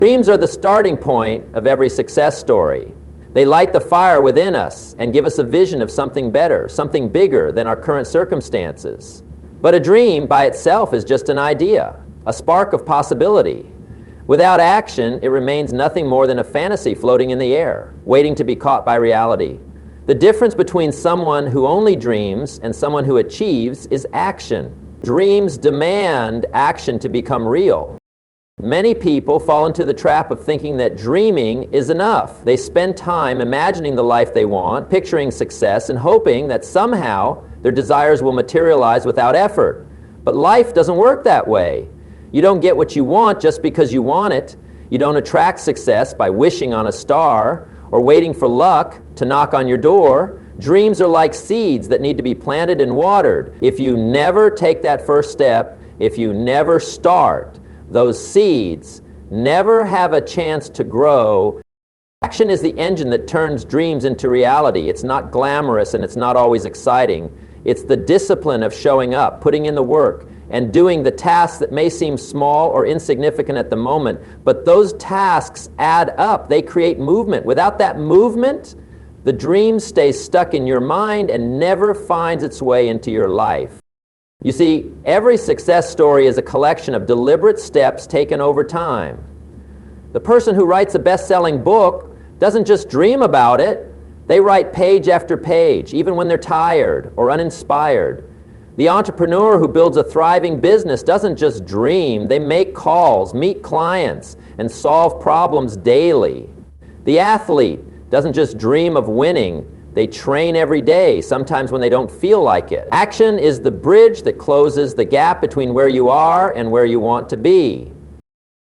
Dreams are the starting point of every success story. They light the fire within us and give us a vision of something better, something bigger than our current circumstances. But a dream by itself is just an idea, a spark of possibility. Without action, it remains nothing more than a fantasy floating in the air, waiting to be caught by reality. The difference between someone who only dreams and someone who achieves is action. Dreams demand action to become real. Many people fall into the trap of thinking that dreaming is enough. They spend time imagining the life they want, picturing success, and hoping that somehow their desires will materialize without effort. But life doesn't work that way. You don't get what you want just because you want it. You don't attract success by wishing on a star or waiting for luck to knock on your door. Dreams are like seeds that need to be planted and watered. If you never take that first step, if you never start, those seeds never have a chance to grow. Action is the engine that turns dreams into reality. It's not glamorous and it's not always exciting. It's the discipline of showing up, putting in the work, and doing the tasks that may seem small or insignificant at the moment. But those tasks add up. They create movement. Without that movement, the dream stays stuck in your mind and never finds its way into your life. You see, every success story is a collection of deliberate steps taken over time. The person who writes a best-selling book doesn't just dream about it. They write page after page, even when they're tired or uninspired. The entrepreneur who builds a thriving business doesn't just dream. They make calls, meet clients, and solve problems daily. The athlete doesn't just dream of winning. They train every day, sometimes when they don't feel like it. Action is the bridge that closes the gap between where you are and where you want to be.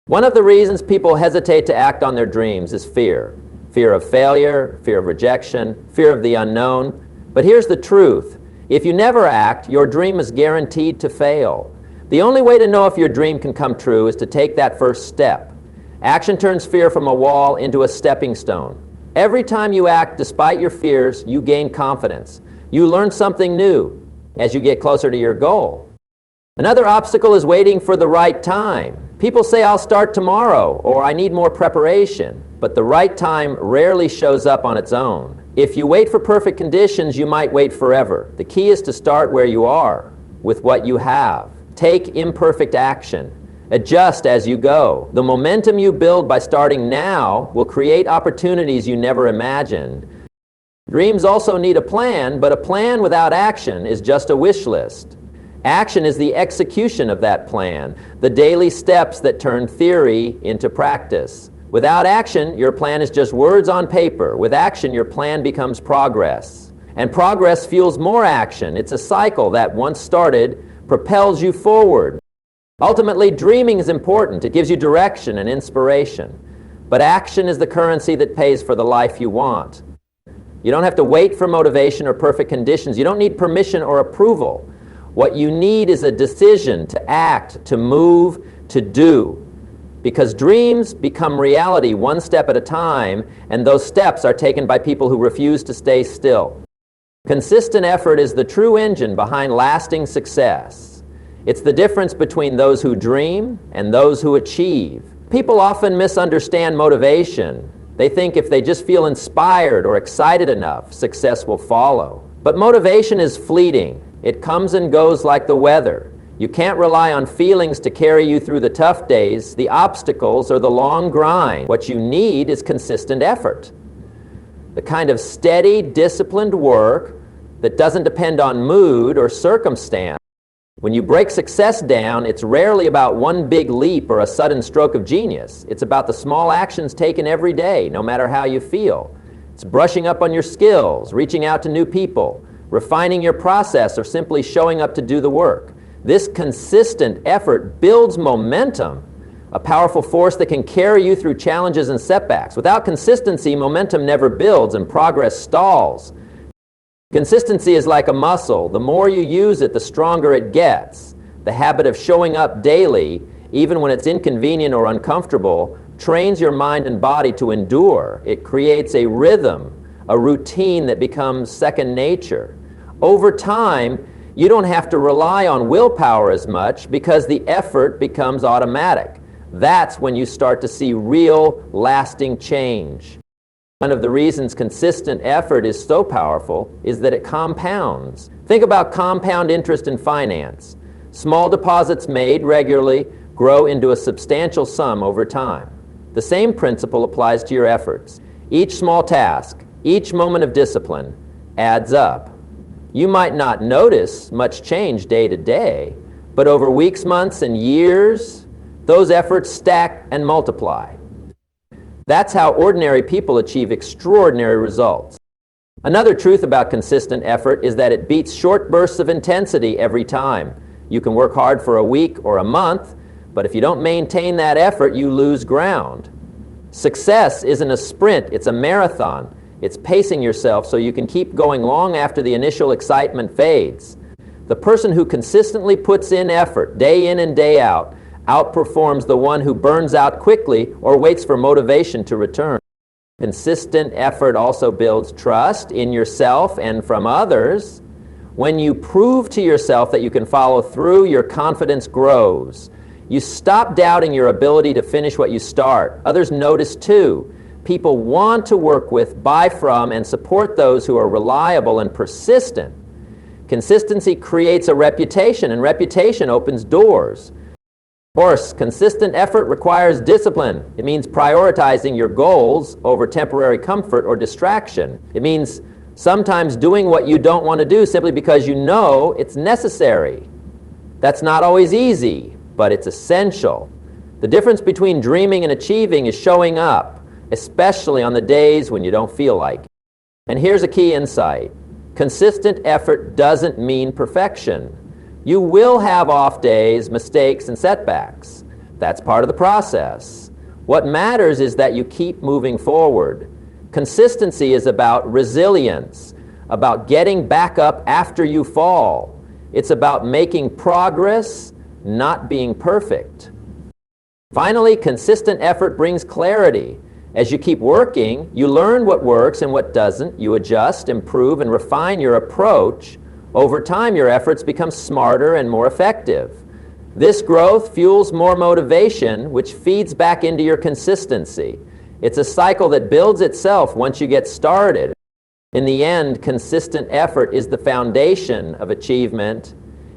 One of the reasons people hesitate to act on their dreams is fear. Fear of failure, fear of rejection, fear of the unknown. But here's the truth. If you never act, your dream is guaranteed to fail. The only way to know if your dream can come true is to take that first step. Action turns fear from a wall into a stepping stone. Every time you act despite your fears, you gain confidence. You learn something new as you get closer to your goal. Another obstacle is waiting for the right time. People say, I'll start tomorrow, or I need more preparation. But the right time rarely shows up on its own. If you wait for perfect conditions, you might wait forever. The key is to start where you are, with what you have. Take imperfect action. Adjust as you go. The momentum you build by starting now will create opportunities you never imagined. Dreams also need a plan, but a plan without action is just a wish list. Action is the execution of that plan, the daily steps that turn theory into practice. Without action, your plan is just words on paper. With action, your plan becomes progress. And progress fuels more action. It's a cycle that, once started, propels you forward. Ultimately, dreaming is important. It gives you direction and inspiration. But action is the currency that pays for the life you want. You don't have to wait for motivation or perfect conditions. You don't need permission or approval. What you need is a decision to act, to move, to do. Because dreams become reality one step at a time, and those steps are taken by people who refuse to stay still. Consistent effort is the true engine behind lasting success. It's the difference between those who dream and those who achieve. People often misunderstand motivation. They think if they just feel inspired or excited enough, success will follow. But motivation is fleeting. It comes and goes like the weather. You can't rely on feelings to carry you through the tough days, the obstacles, or the long grind. What you need is consistent effort. The kind of steady, disciplined work that doesn't depend on mood or circumstance. When you break success down, it's rarely about one big leap or a sudden stroke of genius. It's about the small actions taken every day, no matter how you feel. It's brushing up on your skills, reaching out to new people, refining your process, or simply showing up to do the work. This consistent effort builds momentum, a powerful force that can carry you through challenges and setbacks. Without consistency, momentum never builds and progress stalls. Consistency is like a muscle. The more you use it, the stronger it gets. The habit of showing up daily, even when it's inconvenient or uncomfortable, trains your mind and body to endure. It creates a rhythm, a routine that becomes second nature. Over time, you don't have to rely on willpower as much because the effort becomes automatic. That's when you start to see real, lasting change. One of the reasons consistent effort is so powerful is that it compounds. Think about compound interest in finance. Small deposits made regularly grow into a substantial sum over time. The same principle applies to your efforts. Each small task, each moment of discipline adds up. You might not notice much change day to day, but over weeks, months, and years, those efforts stack and multiply. That's how ordinary people achieve extraordinary results. Another truth about consistent effort is that it beats short bursts of intensity every time. You can work hard for a week or a month, but if you don't maintain that effort, you lose ground. Success isn't a sprint, it's a marathon. It's pacing yourself so you can keep going long after the initial excitement fades. The person who consistently puts in effort, day in and day out, outperforms the one who burns out quickly or waits for motivation to return. Consistent effort also builds trust in yourself and from others. When you prove to yourself that you can follow through, your confidence grows. You stop doubting your ability to finish what you start. Others notice too. People want to work with, buy from, and support those who are reliable and persistent. Consistency creates a reputation, and reputation opens doors. Of course, consistent effort requires discipline. It means prioritizing your goals over temporary comfort or distraction. It means sometimes doing what you don't want to do simply because you know it's necessary. That's not always easy, but it's essential. The difference between dreaming and achieving is showing up, especially on the days when you don't feel like it. And here's a key insight. Consistent effort doesn't mean perfection. You will have off days, mistakes, and setbacks. That's part of the process. What matters is that you keep moving forward. Consistency is about resilience, about getting back up after you fall. It's about making progress, not being perfect. Finally, consistent effort brings clarity. As you keep working, you learn what works and what doesn't. You adjust, improve, and refine your approach. Over time, your efforts become smarter and more effective. This growth fuels more motivation, which feeds back into your consistency. It's a cycle that builds itself once you get started. In the end, consistent effort is the foundation of achievement.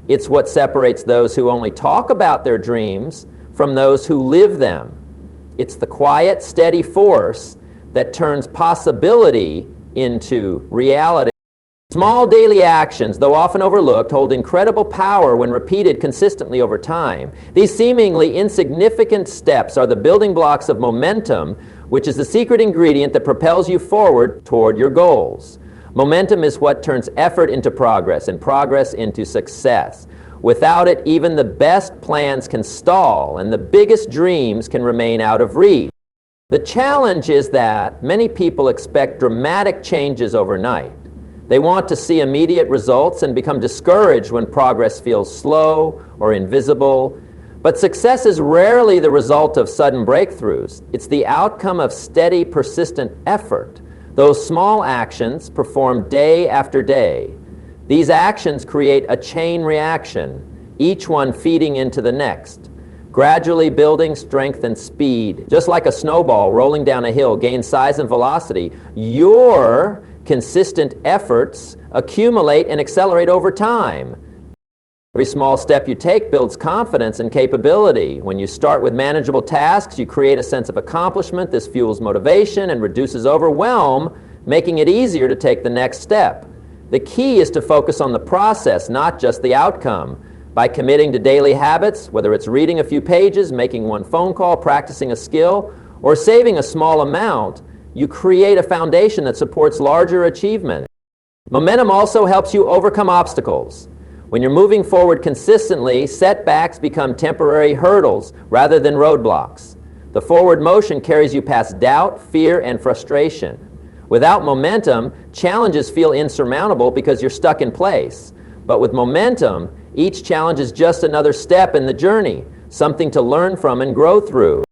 It's what separates those who only talk about their dreams from those who live them. It's the quiet, steady force that turns possibility into reality. Small daily actions, though often overlooked, hold incredible power when repeated consistently over time. These seemingly insignificant steps are the building blocks of momentum, which is the secret ingredient that propels you forward toward your goals. Momentum is what turns effort into progress and progress into success. Without it, even the best plans can stall and the biggest dreams can remain out of reach. The challenge is that many people expect dramatic changes overnight. They want to see immediate results and become discouraged when progress feels slow or invisible. But success is rarely the result of sudden breakthroughs. It's the outcome of steady, persistent effort. Those small actions performed day after day. These actions create a chain reaction, each one feeding into the next, gradually building strength and speed. Just like a snowball rolling down a hill gains size and velocity, your consistent efforts accumulate and accelerate over time. Every small step you take builds confidence and capability. When you start with manageable tasks, you create a sense of accomplishment. This fuels motivation and reduces overwhelm, making it easier to take the next step. The key is to focus on the process, not just the outcome. By committing to daily habits, whether it's reading a few pages, making one phone call, practicing a skill, or saving a small amount, you create a foundation that supports larger achievement. Momentum also helps you overcome obstacles. When you're moving forward consistently, setbacks become temporary hurdles rather than roadblocks. The forward motion carries you past doubt, fear, and frustration. Without momentum, challenges feel insurmountable because you're stuck in place. But with momentum, each challenge is just another step in the journey, something to learn from and grow through.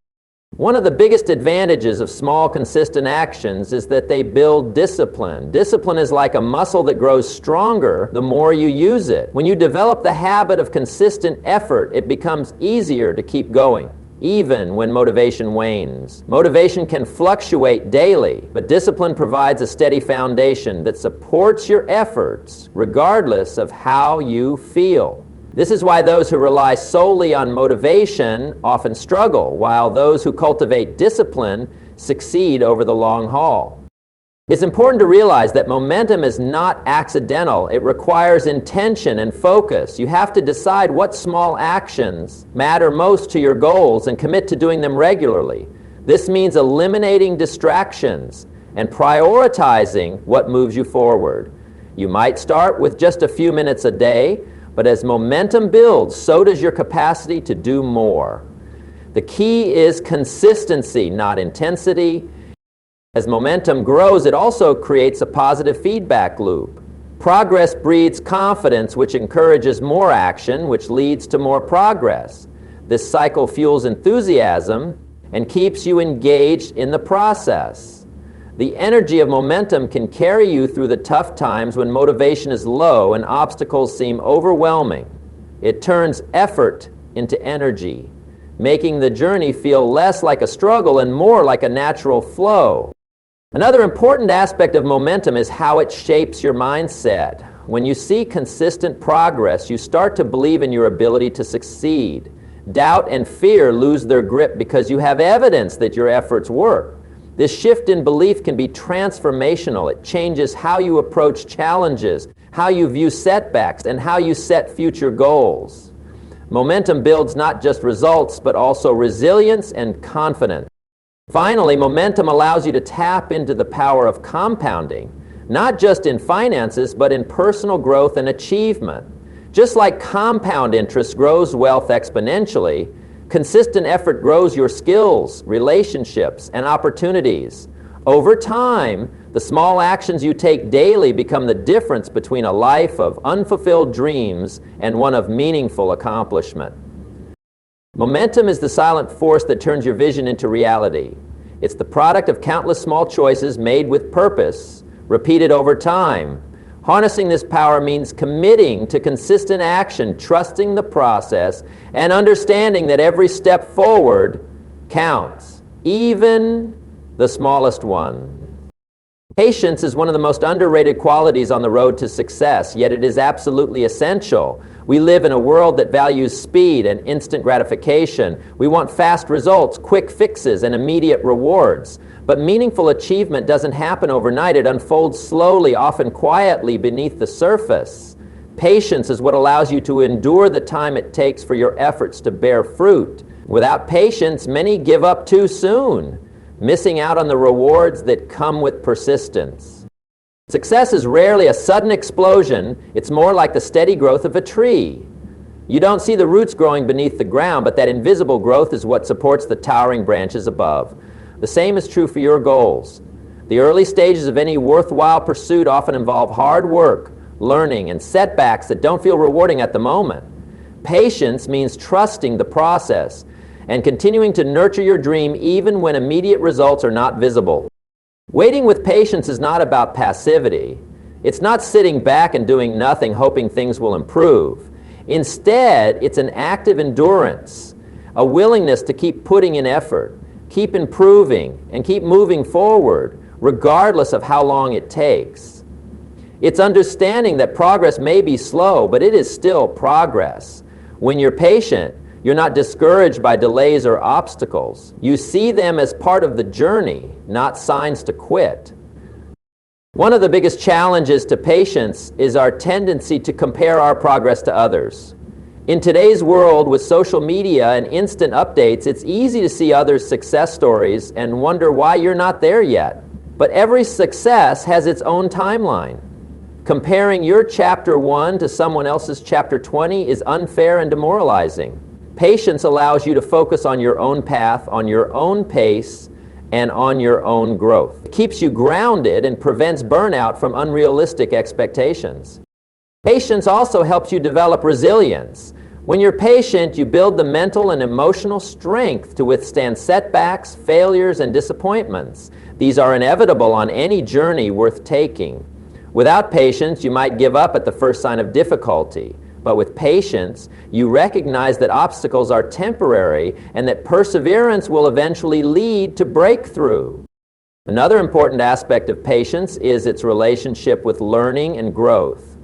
One of the biggest advantages of small, consistent actions is that they build discipline. Discipline is like a muscle that grows stronger the more you use it. When you develop the habit of consistent effort, it becomes easier to keep going. even when motivation wanes. Motivation can fluctuate daily, but discipline provides a steady foundation that supports your efforts regardless of how you feel. This is why those who rely solely on motivation often struggle, while those who cultivate discipline succeed over the long haul. It's important to realize that momentum is not accidental. It requires intention and focus. You have to decide what small actions matter most to your goals and commit to doing them regularly. This means eliminating distractions and prioritizing what moves you forward. You might start with just a few minutes a day, but as momentum builds, so does your capacity to do more. The key is consistency, not intensity. As momentum grows, it also creates a positive feedback loop. Progress breeds confidence, which encourages more action, which leads to more progress. This cycle fuels enthusiasm and keeps you engaged in the process. The energy of momentum can carry you through the tough times when motivation is low and obstacles seem overwhelming. It turns effort into energy, making the journey feel less like a struggle and more like a natural flow. Another important aspect of momentum is how it shapes your mindset. When you see consistent progress, you start to believe in your ability to succeed. Doubt and fear lose their grip because you have evidence that your efforts work. This shift in belief can be transformational. It changes how you approach challenges, how you view setbacks, and how you set future goals. Momentum builds not just results, but also resilience and confidence. Finally, momentum allows you to tap into the power of compounding, not just in finances, but in personal growth and achievement. Just like compound interest grows wealth exponentially, consistent effort grows your skills, relationships, and opportunities. Over time, the small actions you take daily become the difference between a life of unfulfilled dreams and one of meaningful accomplishment. Momentum is the silent force that turns your vision into reality. It's the product of countless small choices made with purpose, repeated over time. Harnessing this power means committing to consistent action, trusting the process, and understanding that every step forward counts, even the smallest one. Patience is one of the most underrated qualities on the road to success, yet it is absolutely essential. We live in a world that values speed and instant gratification. We want fast results, quick fixes, and immediate rewards. But meaningful achievement doesn't happen overnight. It unfolds slowly, often quietly beneath the surface. Patience is what allows you to endure the time it takes for your efforts to bear fruit. Without patience, many give up too soon, missing out on the rewards that come with persistence. Success is rarely a sudden explosion. It's more like the steady growth of a tree. You don't see the roots growing beneath the ground, but that invisible growth is what supports the towering branches above. The same is true for your goals. The early stages of any worthwhile pursuit often involve hard work, learning, and setbacks that don't feel rewarding at the moment. Patience means trusting the process and continuing to nurture your dream even when immediate results are not visible. Waiting with patience is not about passivity. It's not sitting back and doing nothing hoping things will improve. Instead, it's an active endurance, a willingness to keep putting in effort, keep improving, and keep moving forward, regardless of how long it takes. It's understanding that progress may be slow, but it is still progress. When you're patient, you're not discouraged by delays or obstacles. You see them as part of the journey, not signs to quit. One of the biggest challenges to patience is our tendency to compare our progress to others. In today's world, with social media and instant updates, it's easy to see others' success stories and wonder why you're not there yet. But every success has its own timeline. Comparing your chapter 1 to someone else's chapter 20 is unfair and demoralizing. Patience allows you to focus on your own path, on your own pace, and on your own growth. It keeps you grounded and prevents burnout from unrealistic expectations. Patience also helps you develop resilience. When you're patient, you build the mental and emotional strength to withstand setbacks, failures, and disappointments. These are inevitable on any journey worth taking. Without patience, you might give up at the first sign of difficulty. But with patience, you recognize that obstacles are temporary and that perseverance will eventually lead to breakthrough. Another important aspect of patience is its relationship with learning and growth.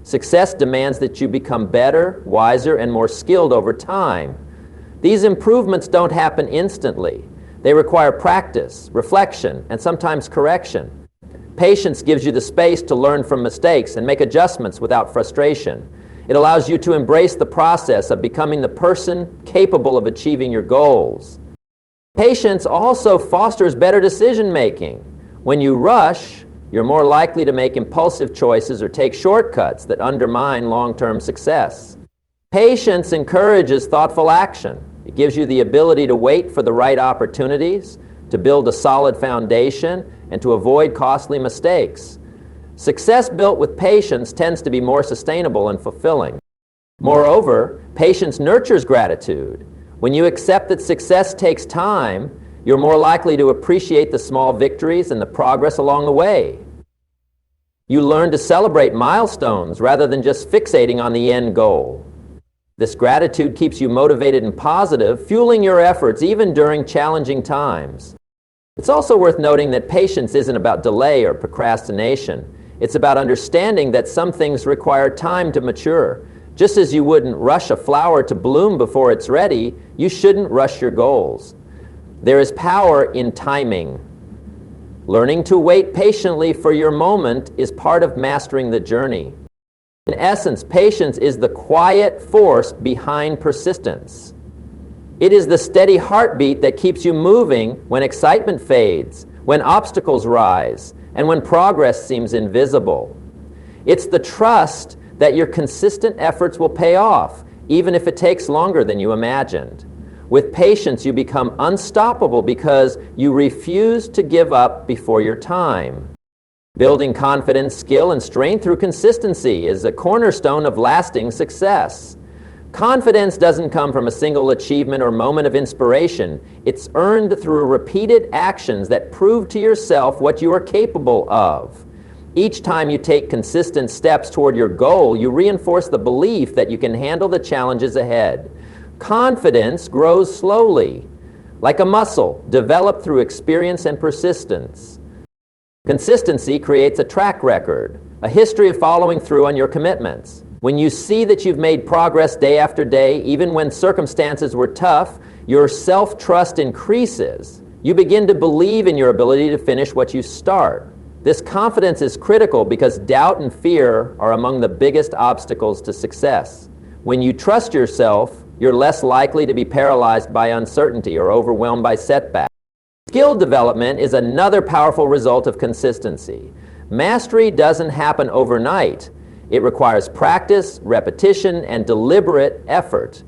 Success demands that you become better, wiser, and more skilled over time. These improvements don't happen instantly. They require practice, reflection, and sometimes correction. Patience gives you the space to learn from mistakes and make adjustments without frustration. It allows you to embrace the process of becoming the person capable of achieving your goals. Patience also fosters better decision-making. When you rush, you're more likely to make impulsive choices or take shortcuts that undermine long-term success. Patience encourages thoughtful action. It gives you the ability to wait for the right opportunities, to build a solid foundation, and to avoid costly mistakes. Success built with patience tends to be more sustainable and fulfilling. Moreover, patience nurtures gratitude. When you accept that success takes time, you're more likely to appreciate the small victories and the progress along the way. You learn to celebrate milestones rather than just fixating on the end goal. This gratitude keeps you motivated and positive, fueling your efforts even during challenging times. It's also worth noting that patience isn't about delay or procrastination. It's about understanding that some things require time to mature. Just as you wouldn't rush a flower to bloom before it's ready, you shouldn't rush your goals. There is power in timing. Learning to wait patiently for your moment is part of mastering the journey. In essence, patience is the quiet force behind persistence. It is the steady heartbeat that keeps you moving when excitement fades, when obstacles rise, and when progress seems invisible. It's the trust that your consistent efforts will pay off, even if it takes longer than you imagined. With patience, you become unstoppable because you refuse to give up before your time. Building confidence, skill, and strength through consistency is a cornerstone of lasting success. Confidence doesn't come from a single achievement or moment of inspiration. It's earned through repeated actions that prove to yourself what you are capable of. Each time you take consistent steps toward your goal, you reinforce the belief that you can handle the challenges ahead. Confidence grows slowly, like a muscle, developed through experience and persistence. Consistency creates a track record, a history of following through on your commitments. When you see that you've made progress day after day, even when circumstances were tough, your self-trust increases. You begin to believe in your ability to finish what you start. This confidence is critical because doubt and fear are among the biggest obstacles to success. When you trust yourself, you're less likely to be paralyzed by uncertainty or overwhelmed by setbacks. Skill development is another powerful result of consistency. Mastery doesn't happen overnight. It requires practice, repetition, and deliberate effort.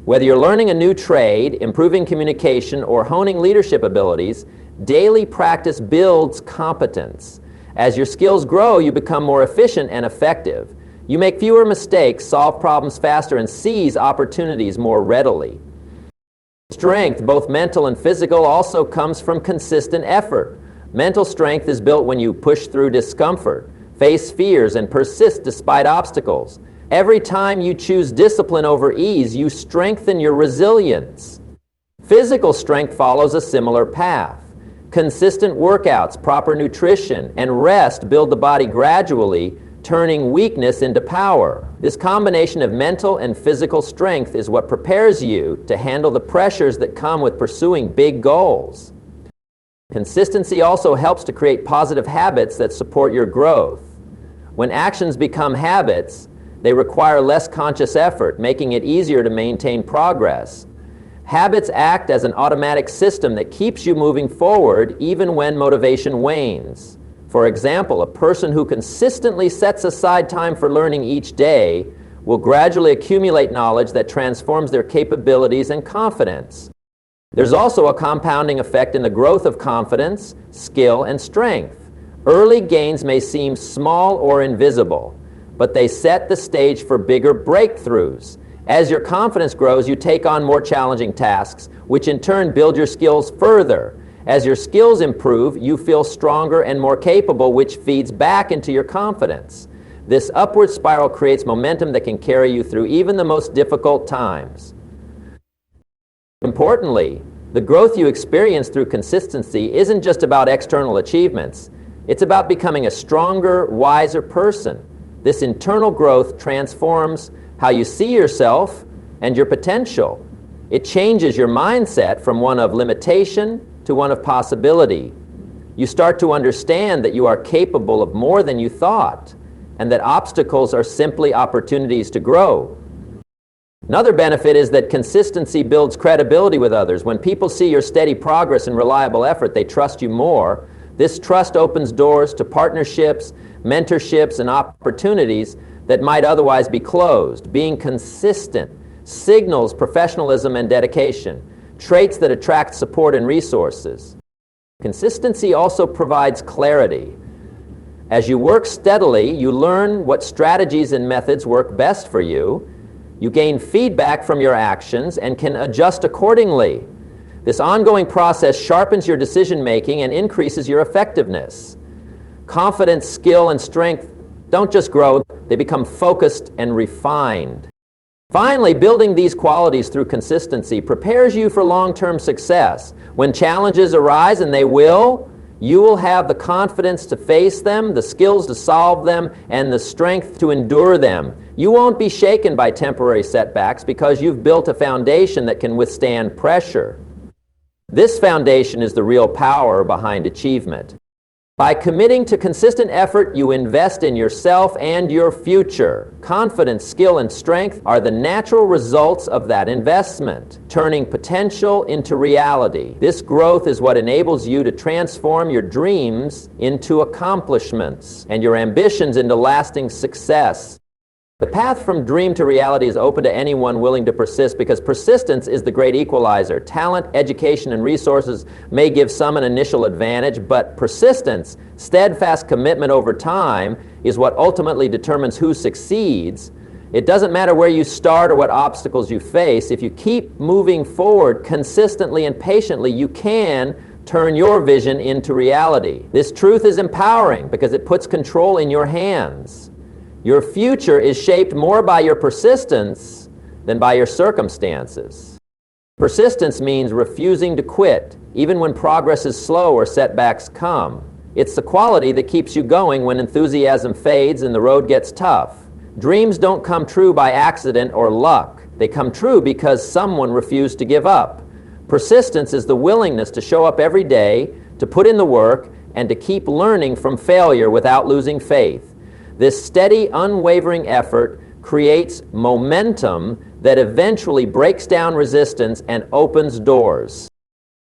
Whether you're learning a new trade, improving communication, or honing leadership abilities, daily practice builds competence. As your skills grow, you become more efficient and effective. You make fewer mistakes, solve problems faster, and seize opportunities more readily. Strength, both mental and physical, also comes from consistent effort. Mental strength is built when you push through discomfort, face fears, and persist despite obstacles. Every time you choose discipline over ease, you strengthen your resilience. Physical strength follows a similar path. Consistent workouts, proper nutrition, and rest build the body gradually, turning weakness into power. This combination of mental and physical strength is what prepares you to handle the pressures that come with pursuing big goals. Consistency also helps to create positive habits that support your growth. When actions become habits, they require less conscious effort, making it easier to maintain progress. Habits act as an automatic system that keeps you moving forward even when motivation wanes. For example, a person who consistently sets aside time for learning each day will gradually accumulate knowledge that transforms their capabilities and confidence. There's also a compounding effect in the growth of confidence, skill, and strength. Early gains may seem small or invisible, but they set the stage for bigger breakthroughs. As your confidence grows, you take on more challenging tasks, which in turn build your skills further. As your skills improve, you feel stronger and more capable, which feeds back into your confidence. This upward spiral creates momentum that can carry you through even the most difficult times. Importantly, the growth you experience through consistency isn't just about external achievements. It's about becoming a stronger, wiser person. This internal growth transforms how you see yourself and your potential. It changes your mindset from one of limitation to one of possibility. You start to understand that you are capable of more than you thought, and that obstacles are simply opportunities to grow. Another benefit is that consistency builds credibility with others. When people see your steady progress and reliable effort, they trust you more. This trust opens doors to partnerships, mentorships, and opportunities that might otherwise be closed. Being consistent signals professionalism and dedication, traits that attract support and resources. Consistency also provides clarity. As you work steadily, you learn what strategies and methods work best for you. You gain feedback from your actions and can adjust accordingly. This ongoing process sharpens your decision-making and increases your effectiveness. Confidence, skill, and strength don't just grow, they become focused and refined. Finally, building these qualities through consistency prepares you for long-term success. When challenges arise, and they will, you will have the confidence to face them, the skills to solve them, and the strength to endure them. You won't be shaken by temporary setbacks because you've built a foundation that can withstand pressure. This foundation is the real power behind achievement. By committing to consistent effort, you invest in yourself and your future. Confidence, skill, and strength are the natural results of that investment, turning potential into reality. This growth is what enables you to transform your dreams into accomplishments and your ambitions into lasting success. The path from dream to reality is open to anyone willing to persist, because persistence is the great equalizer. Talent, education, and resources may give some an initial advantage, but persistence, steadfast commitment over time, is what ultimately determines who succeeds. It doesn't matter where you start or what obstacles you face. If you keep moving forward consistently and patiently, you can turn your vision into reality. This truth is empowering because it puts control in your hands. Your future is shaped more by your persistence than by your circumstances. Persistence means refusing to quit, even when progress is slow or setbacks come. It's the quality that keeps you going when enthusiasm fades and the road gets tough. Dreams don't come true by accident or luck. They come true because someone refused to give up. Persistence is the willingness to show up every day, to put in the work, and to keep learning from failure without losing faith. This steady, unwavering effort creates momentum that eventually breaks down resistance and opens doors.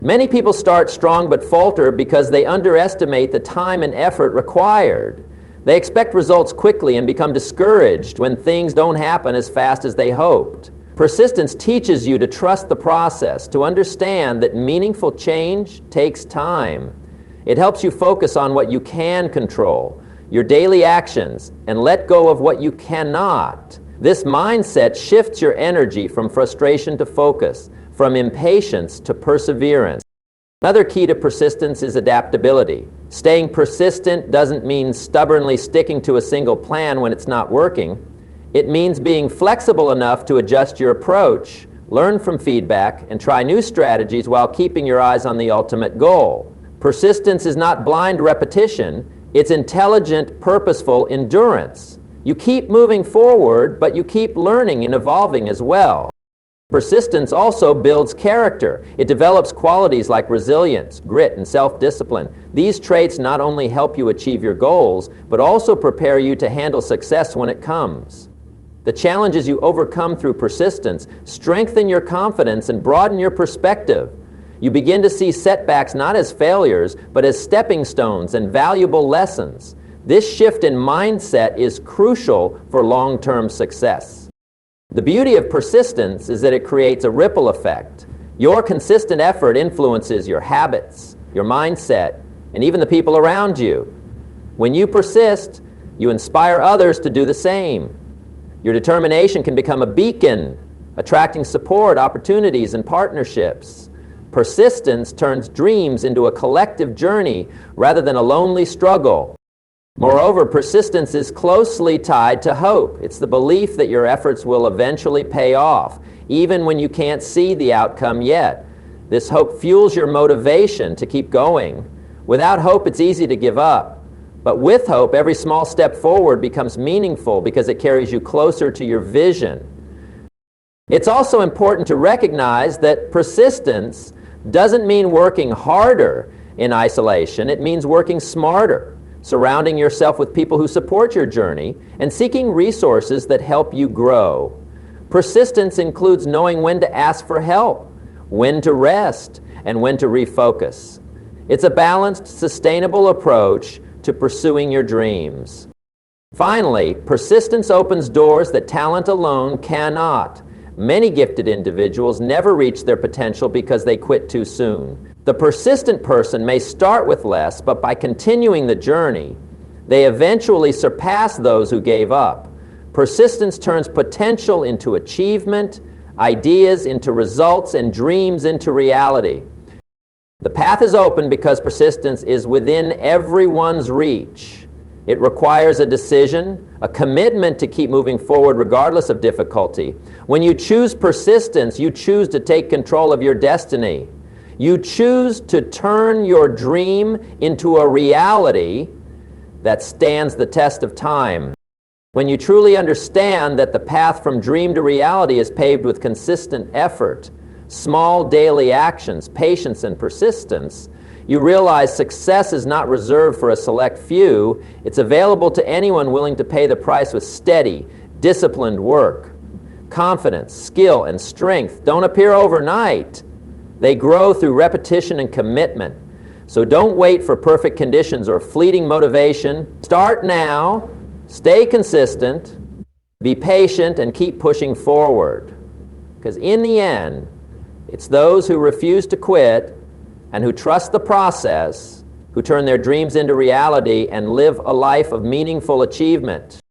Many people start strong but falter because they underestimate the time and effort required. They expect results quickly and become discouraged when things don't happen as fast as they hoped. Persistence teaches you to trust the process, to understand that meaningful change takes time. It helps you focus on what you can control, your daily actions, and let go of what you cannot. This mindset shifts your energy from frustration to focus, from impatience to perseverance. Another key to persistence is adaptability. Staying persistent doesn't mean stubbornly sticking to a single plan when it's not working. It means being flexible enough to adjust your approach, learn from feedback, and try new strategies while keeping your eyes on the ultimate goal. Persistence is not blind repetition. It's intelligent, purposeful endurance. You keep moving forward, but you keep learning and evolving as well. Persistence also builds character. It develops qualities like resilience, grit, and self-discipline. These traits not only help you achieve your goals, but also prepare you to handle success when it comes. The challenges you overcome through persistence strengthen your confidence and broaden your perspective. You begin to see setbacks not as failures, but as stepping stones and valuable lessons. This shift in mindset is crucial for long-term success. The beauty of persistence is that it creates a ripple effect. Your consistent effort influences your habits, your mindset, and even the people around you. When you persist, you inspire others to do the same. Your determination can become a beacon, attracting support, opportunities, and partnerships. Persistence turns dreams into a collective journey rather than a lonely struggle. Moreover, persistence is closely tied to hope. It's the belief that your efforts will eventually pay off, even when you can't see the outcome yet. This hope fuels your motivation to keep going. Without hope, it's easy to give up. But with hope, every small step forward becomes meaningful because it carries you closer to your vision. It's also important to recognize that persistence doesn't mean working harder in isolation. It means working smarter, surrounding yourself with people who support your journey, and seeking resources that help you grow. Persistence includes knowing when to ask for help, when to rest, and when to refocus. It's a balanced, sustainable approach to pursuing your dreams. Finally, persistence opens doors that talent alone cannot. Many gifted individuals never reach their potential because they quit too soon. The persistent person may start with less, but by continuing the journey, they eventually surpass those who gave up. Persistence turns potential into achievement, ideas into results, and dreams into reality. The path is open because persistence is within everyone's reach. It requires a decision, a commitment to keep moving forward regardless of difficulty. When you choose persistence, you choose to take control of your destiny. You choose to turn your dream into a reality that stands the test of time. When you truly understand that the path from dream to reality is paved with consistent effort, small daily actions, patience, and persistence, you realize success is not reserved for a select few. It's available to anyone willing to pay the price with steady, disciplined work. Confidence, skill, and strength don't appear overnight. They grow through repetition and commitment. So don't wait for perfect conditions or fleeting motivation. Start now, stay consistent, be patient, and keep pushing forward. Because in the end, it's those who refuse to quit and who trust the process, who turn their dreams into reality and live a life of meaningful achievement.